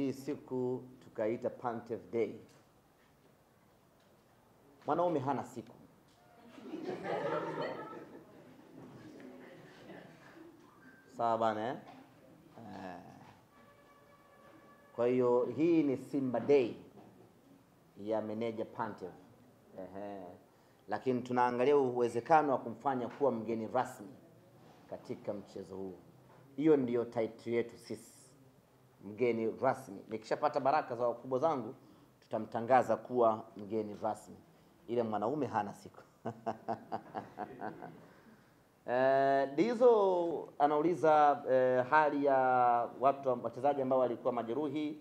hii siku tukaita Pantev Day. Mwanaume hana siku. Sawa bana eh? Kwa hiyo hii ni Simba Day ya meneja Pantev. Lakini tunaangalia uwezekano wa kumfanya kuwa mgeni rasmi katika mchezo huu. Hiyo ndiyo title yetu sisi, mgeni rasmi. Nikishapata baraka za wakubwa zangu, tutamtangaza kuwa mgeni rasmi. Ile mwanaume hana siku. Dizo anauliza hali ya wachezaji ambao walikuwa majeruhi.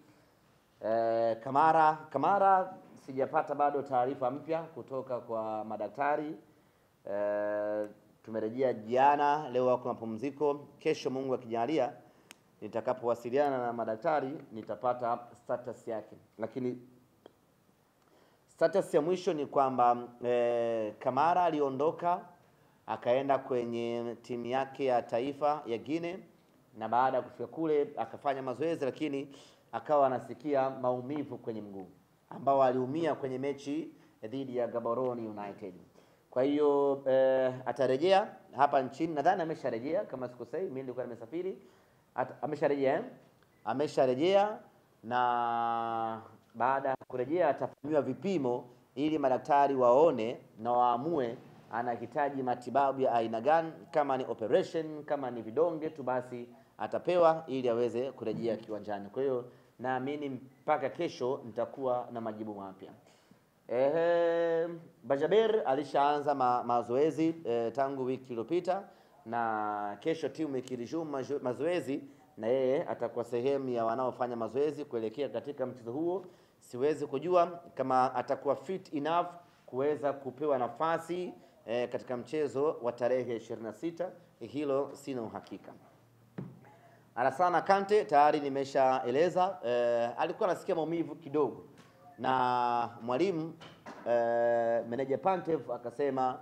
Kamara sijapata bado taarifa mpya kutoka kwa madaktari. Tumerejea jana, leo wako mapumziko. Kesho Mungu akijalia nitakapowasiliana na madaktari nitapata status yake. Lakini status ya mwisho ni kwamba Kamara aliondoka akaenda kwenye timu yake ya taifa ya Guinea, na baada ya kufika kule akafanya mazoezi, lakini akawa anasikia maumivu kwenye mguu ambao aliumia kwenye mechi dhidi ya Gaborone United. Kwa hiyo atarejea hapa nchini, nadhani amesharejea kama sikosei, mimi nilikuwa nimesafiri. Amesharejea na baada ya kurejea atafanyiwa vipimo ili madaktari waone na waamue anahitaji matibabu ya aina gani, kama ni operation, kama ni vidonge tu basi atapewa ili aweze kurejea kiwanjani. Kwa hiyo naamini mpaka kesho nitakuwa na majibu mapya. Bajaber alishaanza mazoezi tangu wiki iliyopita, na kesho timu ikiresume mazoezi na yeye atakuwa sehemu ya wanaofanya mazoezi kuelekea katika mchezo huo. Siwezi kujua kama atakuwa fit enough kuweza kupewa nafasi katika mchezo wa tarehe 26, hilo sina uhakika. Alassane Kante tayari nimeshaeleza, alikuwa anasikia maumivu kidogo, na mwalimu meneja Pantev akasema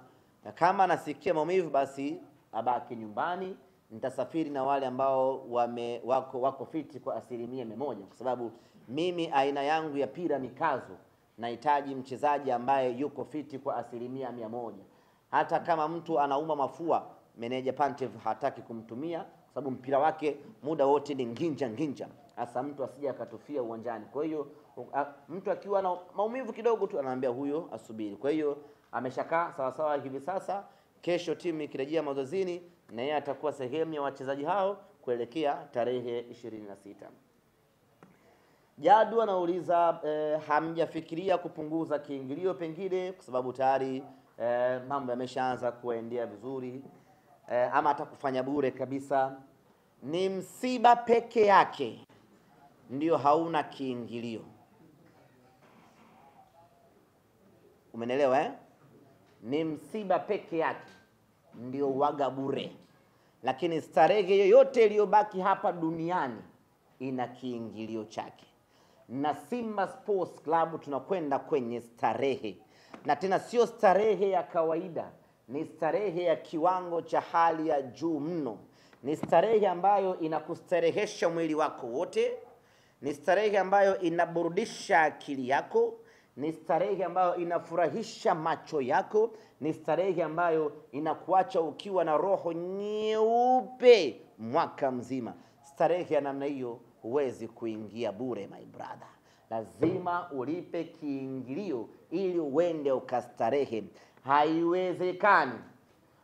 kama anasikia maumivu basi abaki nyumbani. Nitasafiri na wale ambao wako fiti kwa 100%, kwa sababu mimi aina yangu ya pira mikazo nahitaji mchezaji ambaye yuko fiti kwa 100%. Hata kama mtu anauma mafua, meneja Pantev hataki kumtumia kwa sababu mpira wake muda wote ni nginja. Hasa mtu asije akatufia uwanjani. Kwa hiyo mtu akiwa na maumivu kidogo tu anaambia huyo asubiri. Kwa hiyo ameshakaa sawa sawa hivi sasa. Kesho timu ikirejea mazoezini na yeye atakuwa sehemu ya wachezaji hao kuelekea tarehe 26. Jadu anauliza hamjafikiria kupunguza kiingilio pengine kwa sababu tayari mambo yameshaanza kuendea vizuri, ama hata kufanya bure kabisa. Ni msiba peke yake ndio hauna kiingilio. Umenelewa eh? Ni msiba peke yake ndio waga bure. Lakini starehe yoyote iliyobaki hapa duniani ina kiingilio chake. Na Simba Sports Club tunakwenda kwenye starehe. Na tena sio starehe ya kawaida, ni starehe ya kiwango cha hali ya juu mno. Ni starehe ambayo inakustarehesha mwili wako wote. Ni starehe ambayo inaburudisha akili yako. Ni starehe ambayo inafurahisha macho yako. Ni starehe ambayo inakuacha ukiwa na roho nyeupe mwaka mzima. Starehe ya namna hiyo huwezi kuingia bure my brother. Lazima ulipe kiingilio ili uende ukastarehe. Haiwezekani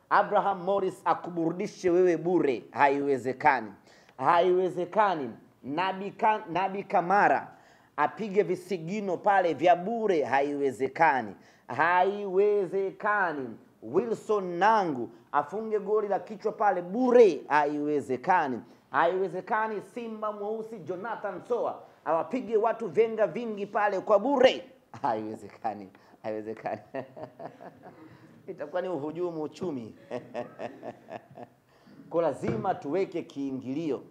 Abraham Morris akuburudishe wewe bure. Haiwezekani. Haiwezekani Nabi Kamara apige visigino pale vya bure. Haiwezekani. Haiwezekani Wilson Nangu afunge goli la kichwa pale bure. Haiwezekani. Haiwezekani Simba mweusi Jonathan Soa awapige watu venga vingi pale kwa bure. Haiwezekani. Haiwezekani. Itakuwa ni uhujumu uchumi. Kwa lazima tuweke kiingilio,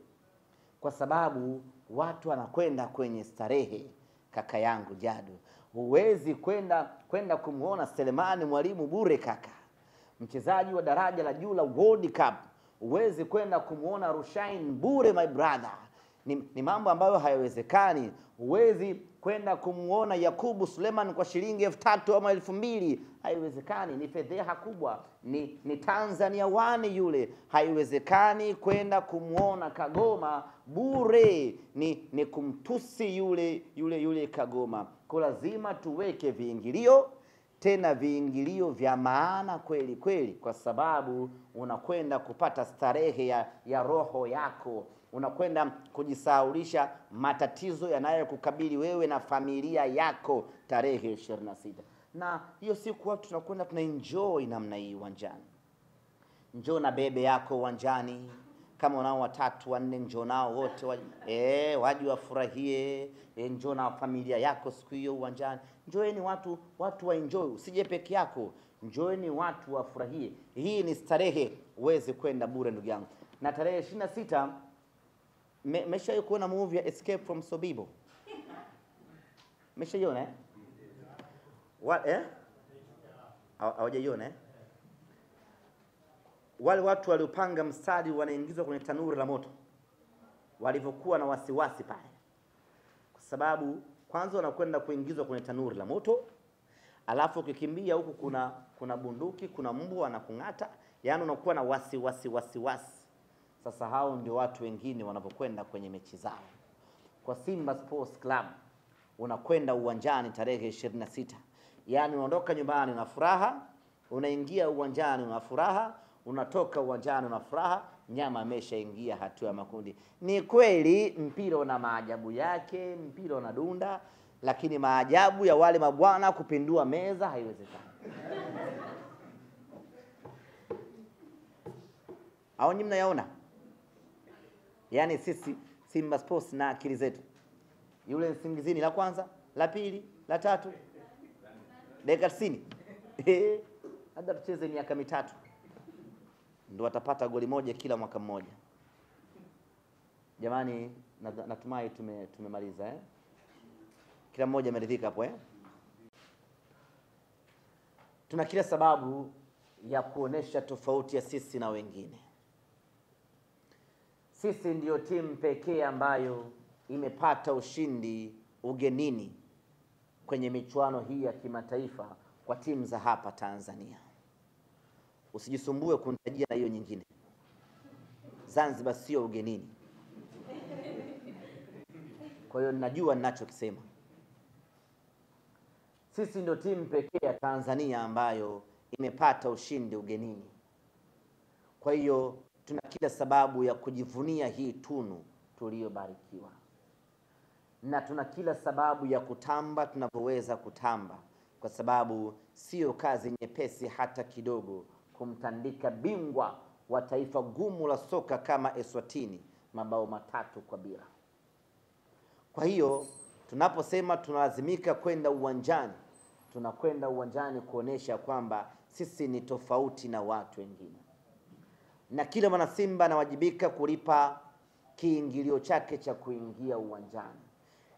kwa sababu watu wanakwenda kwenye starehe. Kaka yangu Jadu, huwezi kwenda kumuona Selemani Mwalimu bure kaka. Mchezaji wa daraja la juu la World Cup huwezi kwenda kumuona Rushain bure my brother. ni mambo ambayo hayawezekani. Huwezi kwenda kumuona Yakubu Suleiman kwa shilingi 3,000 ama 2,000, haiwezekani. Ni fedheha kubwa, ni Tanzania One yule. Haiwezekani kwenda kumuona Kagoma bure, ni kumtusi yule Kagoma. Kwa lazima tuweke viingilio, tena viingilio vya maana kweli kweli, kwa sababu unakwenda kupata starehe ya roho yako, unakwenda kujisahaulisha matatizo yanayokukabili wewe na familia yako tarehe 26. Na hiyo siku watu tunakwenda tunaenjoy namna hii uwanjani. Njoo na bebe yako uwanjani, kama unao 3 4, njoo nao wote waje wafurahie. Njoo na familia yako siku hiyo uwanjani. Njoeni watu wa enjoy, usije peke yako. Njoeni watu wafurahie. Hii ni starehe, uweze kwenda bure ndugu yangu. Na tarehe 26 meshawahi kuona movie ya Escape from Sobibo? Meshaiona hawajaiona Wale watu waliopanga mstari wanaingizwa kwenye tanuri la moto, walivyokuwa na wasiwasi pale, kwa sababu kwanza wanakwenda kuingizwa kwenye tanuri la moto, alafu ukikimbia huku kuna bunduki, kuna mbwa anakung'ata, yaani unakuwa na wasiwasi. Sasa hao ndio watu wengine wanapokwenda kwenye mechi zao. Kwa Simba Sports Club unakwenda uwanjani tarehe 26, yaani unaondoka nyumbani una furaha, unaingia uwanjani una furaha, unatoka uwanjani una furaha. Nyama ameshaingia hatua ya makundi. Ni kweli mpira una maajabu yake, mpira una dunda, lakini maajabu ya wale mabwana kupindua meza haiwezekani. Hao nyinyi mnayaona? Yaani sisi Simba Sports na akili zetu, yule Nsingizini la kwanza, la pili, la tatu, dakika 90 hata tucheze miaka 3 ndio watapata goli moja kila mwaka mmoja. Jamani, natumai tumemaliza Kila mmoja ameridhika hapo Tuna kila sababu ya kuonesha tofauti ya sisi na wengine. Sisi ndiyo timu pekee ambayo imepata ushindi ugenini kwenye michuano hii ya kimataifa kwa timu za hapa Tanzania. Usijisumbue kunitajia na hiyo nyingine. Zanzibar sio ugenini. Kwa hiyo ninajua ninachokisema. Sisi ndio timu pekee ya Tanzania ambayo imepata ushindi ugenini. Kwa hiyo tuna kila sababu ya kujivunia hii tunu tuliyobarikiwa. Na tuna kila sababu ya kutamba tunavyoweza kutamba, kwa sababu sio kazi nyepesi hata kidogo kumtandika bingwa wa taifa gumu la soka kama Eswatini mabao 3-0. Kwa hiyo tunaposema tunalazimika kwenda uwanjani, tunakwenda uwanjani kuonesha kwamba sisi ni tofauti na watu wengine. Na kila mwana Simba anawajibika kulipa kiingilio chake cha kuingia uwanjani.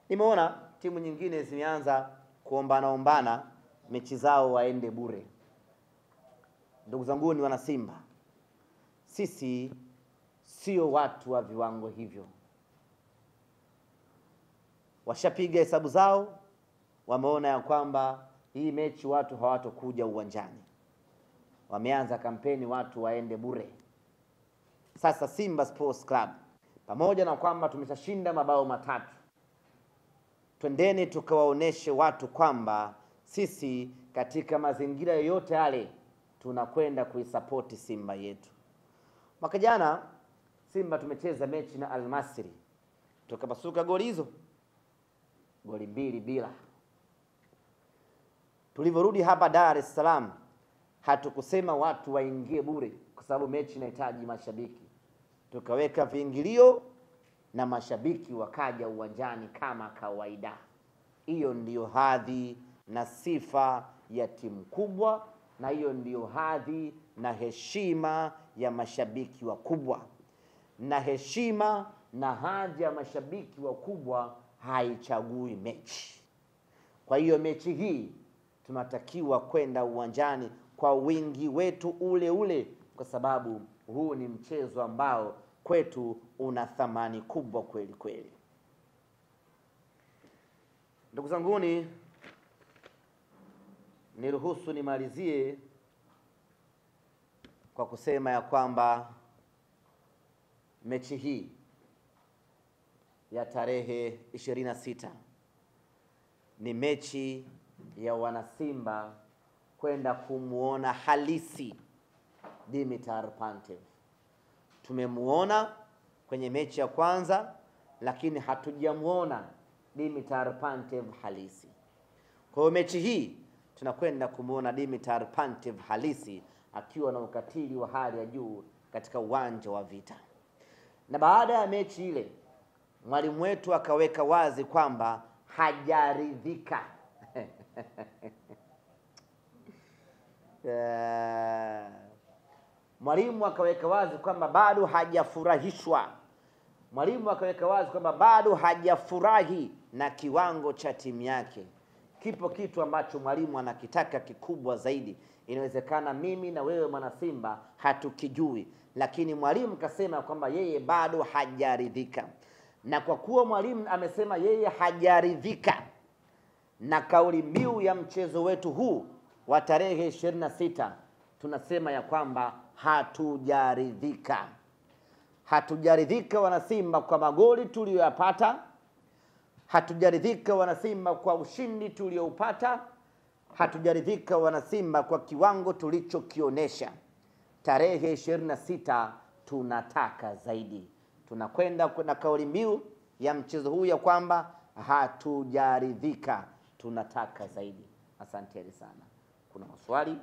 Nimeona timu nyingine zimeanza kuombana mechi zao waende bure. Ndugu zangu ni wana Simba, sisi sio watu wa viwango hivyo. Washapiga hesabu zao, wameona ya kwamba hii mechi watu hawatokuja uwanjani. Wameanza kampeni watu waende bure. Sasa Simba Sports Club, pamoja na kwamba tumeshashinda mabao 3, twendeni tukawaoneshe watu kwamba sisi katika mazingira yoyote yale tunakwenda kuisapoti Simba yetu. Mwaka jana Simba tumecheza mechi na Al-Masri, tukapasuka goli hizo, goli 2-0. Tulivyorudi hapa Dar es Salaam, hatukusema watu waingie bure, kwa sababu mechi inahitaji mashabiki. Tukaweka viingilio na mashabiki wakaja uwanjani kama kawaida. Hiyo ndiyo hadhi na sifa ya timu kubwa, na hiyo ndiyo hadhi na heshima ya mashabiki wakubwa. Na heshima na hadhi ya mashabiki wakubwa haichagui mechi. Kwa hiyo mechi hii tunatakiwa kwenda uwanjani kwa wingi wetu ule ule, kwa sababu huu ni mchezo ambao kwetu una thamani kubwa kweli kweli. Ndugu zanguni, niruhusu nimalizie kwa kusema ya kwamba mechi hii ya tarehe 26 ni mechi ya wanasimba kwenda kumuona halisi Dimitar Pantev. Tumemuona kwenye mechi ya kwanza, lakini hatujamuona Dimitar Pantev halisi. Kwa hiyo mechi hii tunakwenda kumuona Dimitar Pantev halisi akiwa na ukatili wa hali ya juu katika uwanja wa vita. Na baada ya mechi ile, mwalimu wetu akaweka wazi kwamba hajaridhika. Mwalimu akaweka wazi kwamba bado hajafurahishwa. Mwalimu akaweka wazi kwamba bado hajafurahi na kiwango cha timu yake. Kipo kitu ambacho mwalimu anakitaka kikubwa zaidi. Inawezekana mimi na wewe mwana Simba hatukijui, lakini mwalimu kasema kwamba yeye bado hajaridhika. Na kwa kuwa mwalimu amesema yeye hajaridhika na kauli mbiu ya mchezo wetu huu wa tarehe 26, tunasema ya kwamba hatujaridhika. Hatujaridhika wana Simba kwa magoli tuliyoyapata. Hatujaridhika wana Simba kwa ushindi tulioupata. Hatujaridhika wana Simba kwa kiwango tulichokionesha. Tarehe 26 tunataka zaidi. Tunakwenda na kauli mbiu ya mchezo huu ya kwamba hatujaridhika, tunataka zaidi. Asante sana. Kuna maswali?